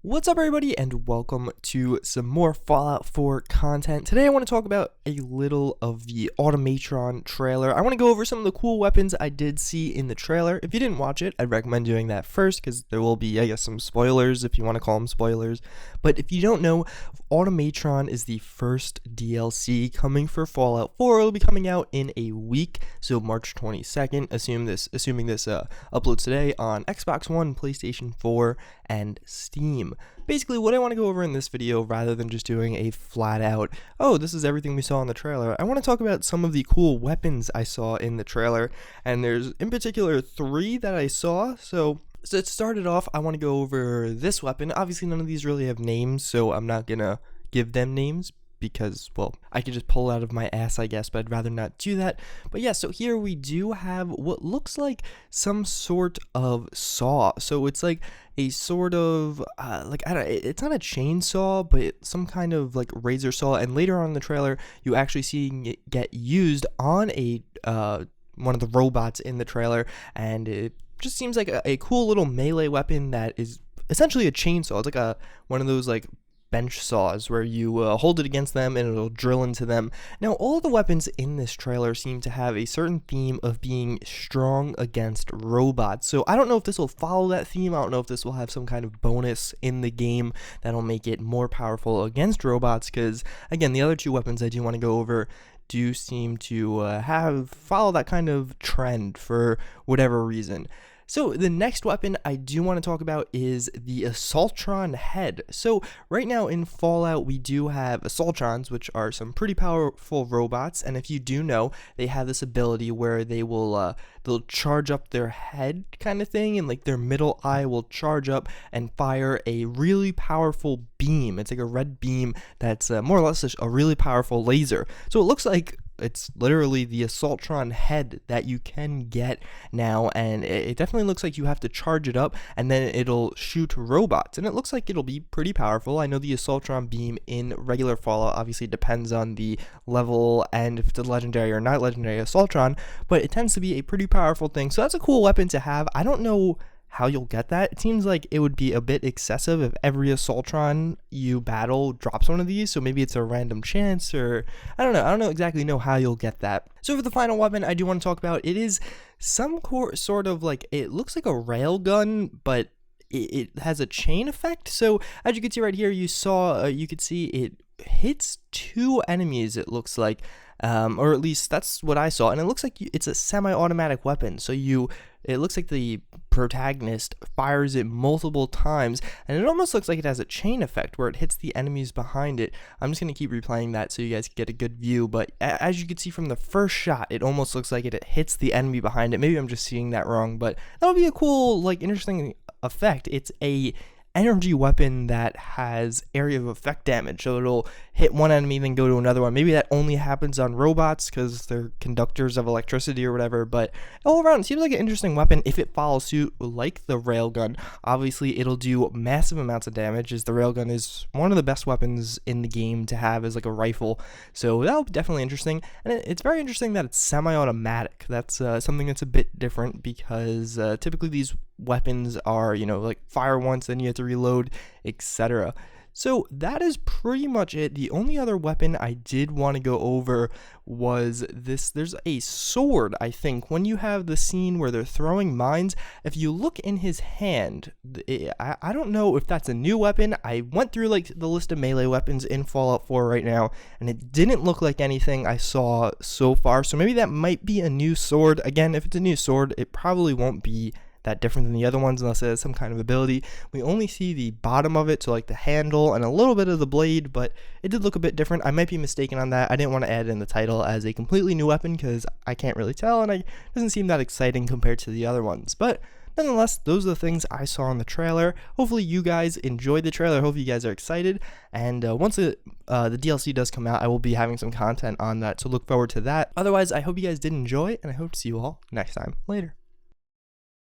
What's up everybody and welcome to some more Fallout 4 content. Today I want to talk about a little of the Automatron trailer. I want to go over some of the cool weapons I did see in the trailer. If you didn't watch it, I'd recommend doing that first because there will be, I guess, some spoilers if you want to call them spoilers. But if you don't know, Automatron is the first DLC coming for Fallout 4. It'll be coming out in a week, so March 22nd, assuming this uploads today on Xbox One, PlayStation 4, and Steam. Basically, what I want to go over in this video, rather than just doing a flat out, oh, this is everything we saw in the trailer, I want to talk about some of the cool weapons I saw in the trailer, and there's in particular 3 that I saw. So to start it off, I want to go over this weapon. Obviously, none of these really have names, so I'm not gonna give them names, because, well, I could just pull it out of my ass, I guess, but I'd rather not do that. But yeah, so here we do have what looks like some sort of saw. So it's like a sort of, it's not a chainsaw, but some kind of like razor saw. And later on in the trailer, you actually see it get used on a, one of the robots in the trailer. And it just seems like a cool little melee weapon that is essentially a chainsaw. It's like one of those like bench saws where you hold it against them and it'll drill into them. Now, all the weapons in this trailer seem to have a certain theme of being strong against robots. So I don't know if this will follow that theme. I don't know if this will have some kind of bonus in the game that'll make it more powerful against robots, because again, the other 2 weapons I do want to go over do seem to follow that kind of trend for whatever reason. So the next weapon I do want to talk about is the Assaultron head. So right now in Fallout, we do have Assaultrons, which are some pretty powerful robots, and if you do know, they have this ability where they will they'll charge up their head kind of thing, and like their middle eye will charge up and fire a really powerful beam. It's like a red beam that's more or less a really powerful laser. So it looks like it's literally the Assaultron head that you can get now, and it definitely looks like you have to charge it up and then it'll shoot robots, and it looks like it'll be pretty powerful. I know the Assaultron beam in regular Fallout obviously depends on the level and if it's a legendary or not legendary Assaultron, but it tends to be a pretty powerful thing. So that's a cool weapon to have. I don't know how you'll get that. It seems like it would be a bit excessive if every Assaultron you battle drops one of these, so maybe it's a random chance, or I don't know exactly how you'll get that. So for the final weapon I do want to talk about, it is some sort of like, it looks like a railgun, but it has a chain effect. So as you can see right here, you could see it hits 2 enemies, it looks like, or at least that's what I saw, and it looks like it's a semi-automatic weapon. So it looks like the protagonist fires it multiple times, and it almost looks like it has a chain effect where it hits the enemies behind it. I'm just going to keep replaying that so you guys can get a good view, but as you can see from the first shot, it almost looks like it hits the enemy behind it. Maybe I'm just seeing that wrong, but that would be a cool, like, interesting effect. It's a energy weapon that has area of effect damage, so it'll hit one enemy then go to another one. Maybe that only happens on robots because they're conductors of electricity or whatever, but all around it seems like an interesting weapon if it follows suit like the railgun. Obviously it'll do massive amounts of damage, as the railgun is one of the best weapons in the game to have as like a rifle, so that'll be definitely interesting. And it's very interesting that it's semi-automatic. That's something that's a bit different, because typically these weapons are, like fire once, then you have to reload, etc. So that is pretty much it. The only other weapon I did want to go over was this. There's a sword, I think, when you have the scene where they're throwing mines. If you look in his hand, I don't know if that's a new weapon. I went through like the list of melee weapons in Fallout 4 right now, and it didn't look like anything I saw so far. So maybe that might be a new sword. Again, if it's a new sword, it probably won't be that different than the other ones unless it has some kind of ability. We only see the bottom of it, so like the handle and a little bit of the blade, but it did look a bit different. I might be mistaken on that. I didn't want to add it in the title as a completely new weapon because I can't really tell, and it doesn't seem that exciting compared to the other ones. But nonetheless, those are the things I saw in the trailer. Hopefully you guys enjoyed the trailer. Hopefully you guys are excited, and once the DLC does come out, I will be having some content on that, so look forward to that. Otherwise, I hope you guys did enjoy, and I hope to see you all next time. Later.